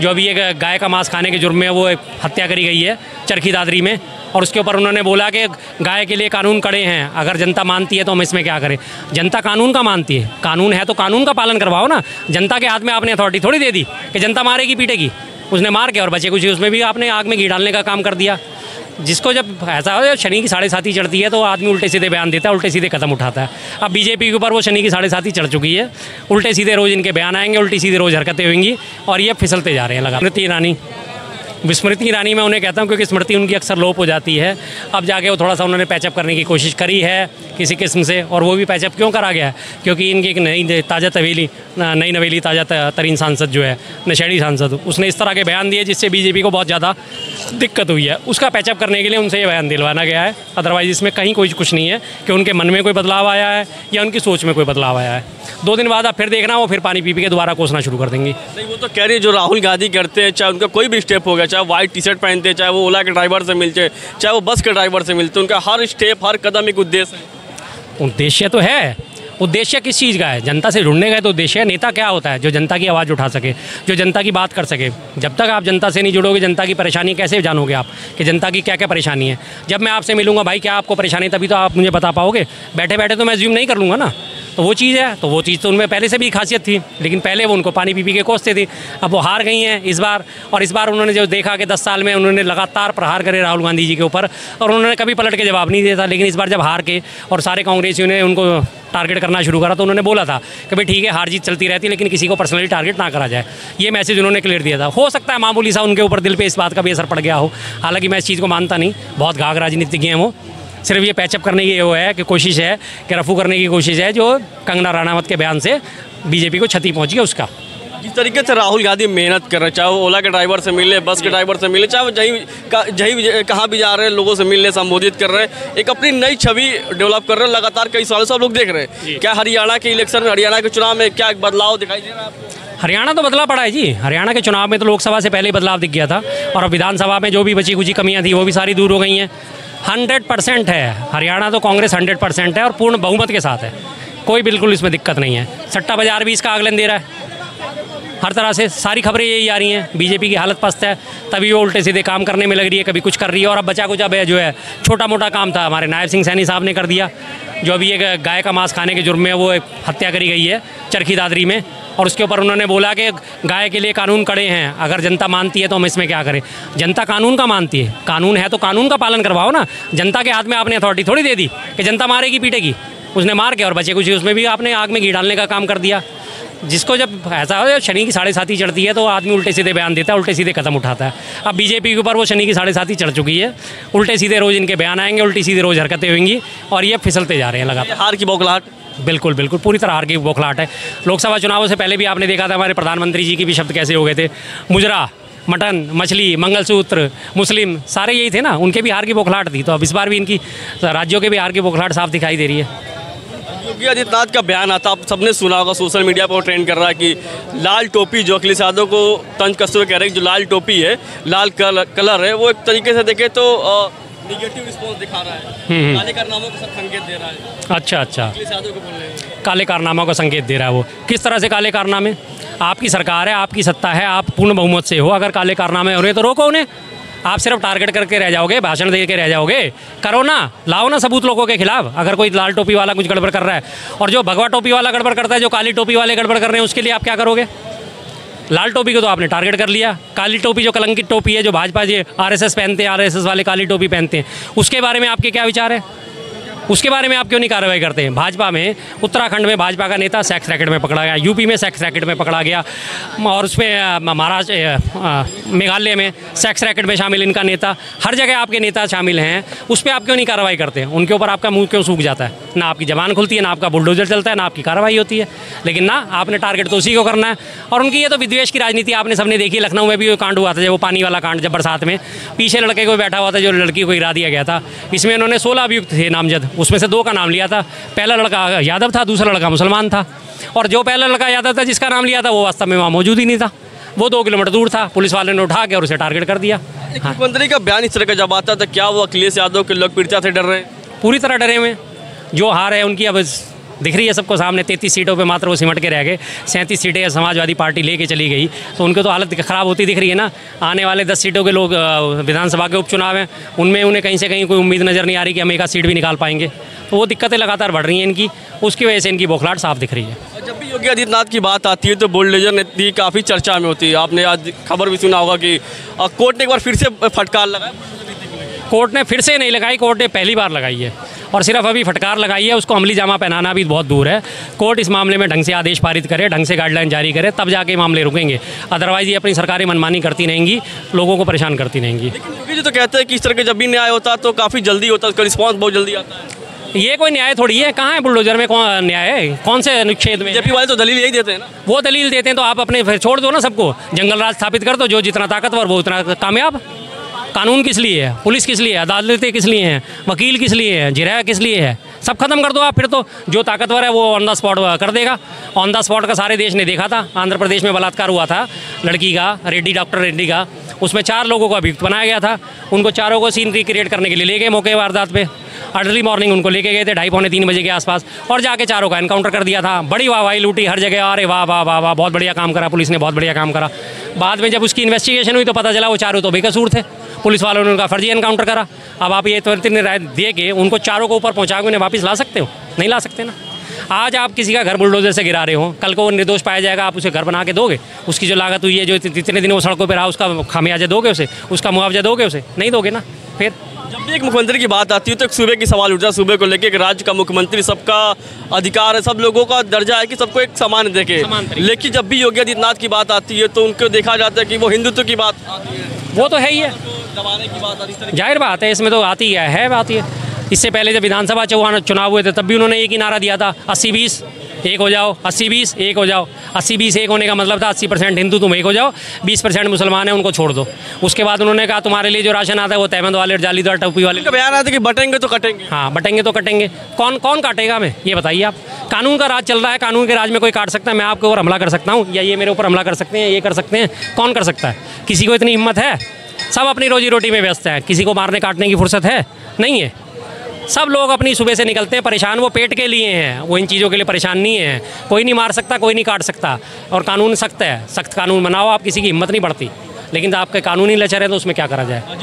जो अभी एक गाय का मांस खाने के जुर्म में वो हत्या करी गई है चरखी दादरी में, और उसके ऊपर उन्होंने बोला कि गाय के लिए कानून कड़े हैं, अगर जनता मानती है तो हम इसमें क्या करें। जनता कानून का मानती है, कानून है तो कानून का पालन करवाओ ना। जनता के हाथ में आपने अथॉरिटी थोड़ी दे दी कि जनता मारेगी पीटेगी। उसने मार के और बचे कुछ उसमें भी आपने आग में घी डालने का काम कर दिया। जिसको जब ऐसा हो शनि की 7.5 चढ़ती है तो आदमी उल्टे सीधे बयान देता है, उल्टे सीधे कदम उठाता है। अब बीजेपी के ऊपर वो शनि की 7.5 चढ़ चुकी है, उल्टे सीधे रोज़ इनके बयान आएंगे, उल्टी सीधे रोज़ हरकतें होंगी और ये फिसलते जा रहे हैं लगातार। स्मृति ईरानी मैं उन्हें कहता हूँ क्योंकि स्मृति उनकी अक्सर लोप हो जाती है। अब जाके वो थोड़ा सा उन्होंने पैचअप करने की कोशिश करी है किसी किस्म से, और वो भी पैचअप क्यों करा गया है क्योंकि इनकी एक नई नवेली ताज़ा तरीन सांसद जो है नशेड़ी सांसद, उसने इस तरह के बयान दिए जिससे बीजेपी को बहुत ज़्यादा दिक्कत हुई है। उसका पैचअप करने के लिए उनसे ये बयान दिलवाना गया है। अदरवाइज़ इसमें कहीं कोई कुछ नहीं है कि उनके मन में कोई बदलाव आया है या उनकी सोच में कोई बदलाव आया है। 2 दिन बाद आप फिर देखना वो फिर पानी पी के दोबारा कोसना शुरू कर देंगे। नहीं, वो तो कह रही है जो राहुल गांधी करते हैं, चाहे उनका कोई भी स्टेप हो गया, चाहे वाइट टी-शर्ट पहनते, चाहे वो ओला के ड्राइवर से मिलते, चाहे वो बस के ड्राइवर से मिलते, उनका हर स्टेप हर कदम एक उद्देश्य है। उद्देश्य तो है। उद्देश्य किस चीज़ का है? जनता से जुड़ने का है तो उद्देश्य है। नेता क्या होता है? जो जनता की आवाज़ उठा सके, जो जनता की बात कर सके। जब तक आप जनता से नहीं जुड़ोगे, जनता की परेशानी कैसे जानोगे आप कि जनता की क्या क्या परेशानी है? जब मैं आपसे मिलूंगा भाई क्या आपको परेशानी, तभी तो आप मुझे बता पाओगे। बैठे बैठे तो मैं ज्यूम नहीं कर लूँगा ना। तो वो चीज़ है, तो वो चीज़ तो उनमें पहले से भी खासियत थी, लेकिन पहले वो उनको पानी पी के कोसते थे। अब वो हार गई हैं इस बार, और इस बार उन्होंने जो देखा कि 10 साल में उन्होंने लगातार प्रहार करे राहुल गांधी जी के ऊपर और उन्होंने कभी पलट के जवाब नहीं दिया था। लेकिन इस बार जब हार के और सारे कांग्रेसियों ने उनको टारगेट करना शुरू करा तो उन्होंने बोला था कि भाई ठीक है हार जीत चलती रहती है लेकिन किसी को पर्सनली टारगेट ना करा जाए। ये मैसेज उन्होंने क्लियर दिया था। हो सकता है मामूली सा उनके ऊपर दिल पे इस बात का भी असर पड़ गया हो, हालांकि मैं इस चीज़ को मानता नहीं। बहुत घाघ राजनीतिज्ञ हैं वो, सिर्फ ये पैचअप करने की वो है कि कोशिश है कि रफू करने की कोशिश है जो कंगना रनावत के बयान से बीजेपी को क्षति पहुंची है उसका। जिस तरीके से राहुल गांधी मेहनत कर रहे हैं, चाहे वो ओला के ड्राइवर से मिले, बस के ड्राइवर से मिले, चाहे वो कहाँ भी जा रहे हैं, लोगों से मिलने संबोधित कर रहे हैं, एक अपनी नई छवि डेवलप कर रहे हैं लगातार कई सालों से आप लोग देख रहे हैं। क्या हरियाणा के इलेक्शन, हरियाणा के चुनाव में क्या बदलाव दिखाई दे रहा है आपको? हरियाणा तो बदला पड़ा है जी। हरियाणा के चुनाव में तो लोकसभा से पहले ही बदलाव दिख गया था और अब विधानसभा में जो भी बची कुची कमियाँ थी वो भी सारी दूर हो गई हैं। 100% है हरियाणा तो कांग्रेस 100% है और पूर्ण बहुमत के साथ है। कोई बिल्कुल इसमें दिक्कत नहीं है। सट्टा बाजार भी इसका आगलन दे रहा है। हर तरह से सारी खबरें यही आ रही हैं, बीजेपी की हालत पस्त है, तभी वो उल्टे सीधे काम करने में लग रही है, कभी कुछ कर रही है। और अब बचा कुछ अब जो है छोटा मोटा काम था हमारे नायब सिंह सैनी साहब ने कर दिया, जो अभी एक गाय का मांस खाने के जुर्म में वो हत्या करी गई है चरखी दादरी में, और उसके ऊपर उन्होंने बोला कि गाय के लिए कानून कड़े हैं, अगर जनता मानती है तो हम इसमें क्या करें। जनता कानून का मानती है, कानून है तो कानून का पालन करवाओ ना। जनता के हाथ में आपने अथॉरिटी थोड़ी दे दी कि जनता मारेगी पीटेगी। उसने मार के और बचे कुछ उसमें भी आपने आग में घी डालने का काम कर दिया। जिसको जब ऐसा हो शनि की 7.5 चढ़ती है तो आदमी उल्टे सीधे बयान देता है, उल्टे सीधे कदम उठाता है। अब बीजेपी के ऊपर वो शनि की 7.5 चढ़ चुकी है, उल्टे सीधे रोज़ इनके बयान आएंगे, उल्टी सीधे रोज़ हरकतें होंगी और ये फिसलते जा रहे हैं लगातार। हार की बौखलाहट बिल्कुल बिल्कुल पूरी तरह हार की बौखलाहट है। लोकसभा चुनावों से पहले भी आपने देखा था हमारे प्रधानमंत्री जी की भी शब्द कैसे हो गए थे, मुजरा, मटन, मछली, मंगलसूत्र, मुस्लिम, सारे यही थे ना, उनके भी हार की बौखलाहट थी। तो अब इस बार भी इनकी राज्यों के भी हार की बौखलाहट साफ दिखाई दे रही है। योगी आदित्यनाथ का बयान आता, आप सबने सुना होगा, सोशल मीडिया पर ट्रेंड कर रहा है कि लाल टोपी जो अखिलेश यादव को तंज कसते हुए कह रहे हैं कि जो लाल टोपी है, लाल कलर है, वो एक तरीके से देखे तो निगेटिव रिस्पॉन्स दिखा रहा है, काले कारनामों को सब संकेत दे रहा है। अच्छा अखिलेश यादव को बोल रहे हैं काले कारनामों का संकेत दे रहा है। वो किस तरह से काले कारनामे? आपकी सरकार है, आपकी सत्ता है, आप पूर्ण बहुमत से हो, अगर काले कारनामे हो रहे तो रोको उन्हें। आप सिर्फ टारगेट करके रह जाओगे, भाषण दे के रह जाओगे? करो ना, लाओ ना सबूत लोगों के खिलाफ। अगर कोई लाल टोपी वाला कुछ गड़बड़ कर रहा है और जो भगवा टोपी वाला गड़बड़ करता है, जो काली टोपी वाले गड़बड़ कर रहे हैं, उसके लिए आप क्या करोगे? लाल टोपी को तो आपने टारगेट कर लिया, काली टोपी जो कलंकित टोपी है, जो भाजपा जी आरएसएस पहनते हैं, आरएसएस वाले काली टोपी पहनते हैं, उसके बारे में आपके क्या विचार है? उसके बारे में आप क्यों नहीं कार्रवाई करते हैं? भाजपा में उत्तराखंड में भाजपा का नेता सेक्स रैकेट में पकड़ा गया, यूपी में सेक्स रैकेट में पकड़ा गया, और उसमें महाराष्ट्र मेघालय में सेक्स रैकेट में शामिल इनका नेता, हर जगह आपके नेता शामिल हैं। उस पर आप क्यों नहीं कार्रवाई करते? उनके ऊपर आपका मुंह क्यों सूख जाता है? ना आपकी जबान खुलती है, ना आपका बुलडोजर चलता है, ना आपकी कार्रवाई होती है। लेकिन ना, आपने टारगेट तो उसी को करना है। और उनकी ये तो विद्वेष की राजनीति आपने सबने देखी। लखनऊ में भी वो कांड हुआ था, जब वो पानी वाला कांड, जब बरसात में पीछे लड़के को बैठा हुआ था, जो लड़की को गिरा दिया गया था। इसमें इन्होंने 16 अभियुक्त थे नामजद, उसमें से 2 का नाम लिया था। पहला लड़का यादव था, दूसरा लड़का मुसलमान था। और जो पहला लड़का यादव था जिसका नाम लिया था, वो वास्तव में वहाँ मौजूद ही नहीं था, वो 2 किलोमीटर दूर था। पुलिस वाले ने उठा के और उसे टारगेट कर दिया। मुख्यमंत्री का बयान इस तरह का जब आता था, क्या वो अखिलेश यादव के लोकप्रियता से डर रहे हैं? पूरी तरह डरे हुए। जो हार है उनकी अब दिख रही है सबको सामने। 33 सीटों पे मात्र वो सिमट के रह गए। 37 सीटें समाजवादी पार्टी लेके चली गई, तो उनकी तो हालत ख़राब होती दिख रही है ना। आने वाले 10 सीटों के लोग विधानसभा के उपचुनाव हैं, उनमें उन्हें कहीं से कहीं कोई उम्मीद नज़र नहीं आ रही कि हम एक सीट भी निकाल पाएंगे। तो वो दिक्कतें लगातार बढ़ रही हैं इनकी, उसकी वजह से इनकी बौखलाहट साफ दिख रही है। जब भी योगी आदित्यनाथ की बात आती है तो बुलडोजर नीति काफ़ी चर्चा में होती है। आपने आज खबर भी सुना होगा कि कोर्ट ने एक बार फिर से फटकार लगाया। कोर्ट ने फिर से नहीं लगाई, कोर्ट ने पहली बार लगाई है और सिर्फ अभी फटकार लगाई है, उसको अमली जामा पहनाना भी बहुत दूर है। कोर्ट इस मामले में ढंग से आदेश पारित करे, ढंग से गाइडलाइन जारी करे, तब जाके मामले रुकेंगे। अदरवाइज़ ये अपनी सरकारी मनमानी करती रहेंगी, लोगों को परेशान करती रहेंगी। लेकिन योगी जी तो कहते हैं कि इस तरह के जब भी न्याय होता है तो काफ़ी जल्दी होता है, उसका रिस्पॉन्स बहुत जल्दी आता है। ये कोई न्याय थोड़ी है, कहाँ है बुलडोजर में कौन न्याय है, कौन से अनुच्छेद में? बीजेपी वाले तो दलील यही देते हैं ना। वो दलील देते हैं तो आप अपने फिर छोड़ दो ना सबको, जंगल राज स्थापित कर दो, जो जितना ताकतवर वो उतना कामयाब। कानून किस लिए है, पुलिस किस लिए है, अदालतें किस लिए हैं, वकील किस लिए है, जिरह किस लिए है, सब खत्म कर दो आप। फिर तो जो ताकतवर है वो ऑन द स्पॉट कर देगा। ऑन द स्पॉट का सारे देश ने देखा था। आंध्र प्रदेश में बलात्कार हुआ था लड़की का, डॉक्टर रेड्डी का, उसमें 4 लोगों को अभियुक्त बनाया गया था। उनको चारों को सीन रिक्रिएट करने के लिए ले गए मौके वारदात पे। अर्ली मॉर्निंग उनको लेके गए थे 2:30-3 बजे के आसपास, और जाके चारों का एनकाउंटर कर दिया था। बड़ी वाहवाही लूटी हर जगह, अरे वाह वाह वाह वाह, बहुत बढ़िया काम करा पुलिस ने, बहुत बढ़िया काम करा। बाद में जब उसकी इन्वेस्टिगेशन हुई तो पता चला वो चारों तो बेकसूर थे। पुलिस वालों ने उनका फर्जी एनकाउंटर करा। अब आप ये त्वरित राय दे के उनको चारों को ऊपर पहुँचा के उन्हें वापस ला सकते हो? नहीं ला सकते ना। आज आप किसी का घर बुलडोजर से गिरा रहे हो, कल को वो निर्दोष पाया जाएगा, आप उसे घर बना के दोगे? उसकी जो लागत हुई है, जो इतने दिन वो सड़कों पर रहा, उसका खामियाजा दोगे उसे, उसका मुआवजा दोगे उसे? नहीं दोगे ना। फिर जब भी एक मुख्यमंत्री की बात आती है तो एक सूबे की सवाल उठता है, सूबे को लेकर। एक राज्य का मुख्यमंत्री, सबका अधिकार है, सब लोगों का दर्जा है कि सबको एक समान देखे। लेकिन जब भी योगी आदित्यनाथ की बात आती है तो उनको देखा जाता है कि वो हिंदुत्व की बात आती है, वो तो है ही है, दबाने की बात आती है। जाहिर बात है, इसमें तो आती है बात ये। इससे पहले जब विधानसभा चुनाव हुए थे तब भी उन्होंने एक ही नारा दिया था, 80-20 एक हो जाओ, 80-20 एक हो जाओ। 80-20 एक होने का मतलब था 80% हिंदू तुम एक हो जाओ, 20% मुसलमान हैं उनको छोड़ दो। उसके बाद उन्होंने कहा तुम्हारे लिए जो राशन आता है वो तहमद वाले, जालीदार टोपी वाले का बयान आता है कि बटेंगे तो कटेंगे। हाँ, बटेंगे तो कटेंगे। कौन काटेगा हमें, ये बताइए आप? कानून का राज चल रहा है, कानून के राज में कोई काट सकता है? मैं आपके ऊपर हमला कर सकता हूँ या ये मेरे ऊपर हमला कर सकते हैं, ये कर सकते हैं? कौन कर सकता है? किसी को इतनी हिम्मत है? सब अपनी रोजी रोटी में व्यस्त है, किसी को मारने काटने की फुर्सत है? नहीं है। सब लोग अपनी सुबह से निकलते हैं परेशान, वो पेट के लिए हैं, वो इन चीज़ों के लिए परेशान नहीं है। कोई नहीं मार सकता, कोई नहीं काट सकता, और कानून सख्त है। सख्त कानून बनाओ आप, किसी की हिम्मत नहीं बढ़ती। लेकिन आपके कानूनी लचर है तो उसमें क्या करा जाए।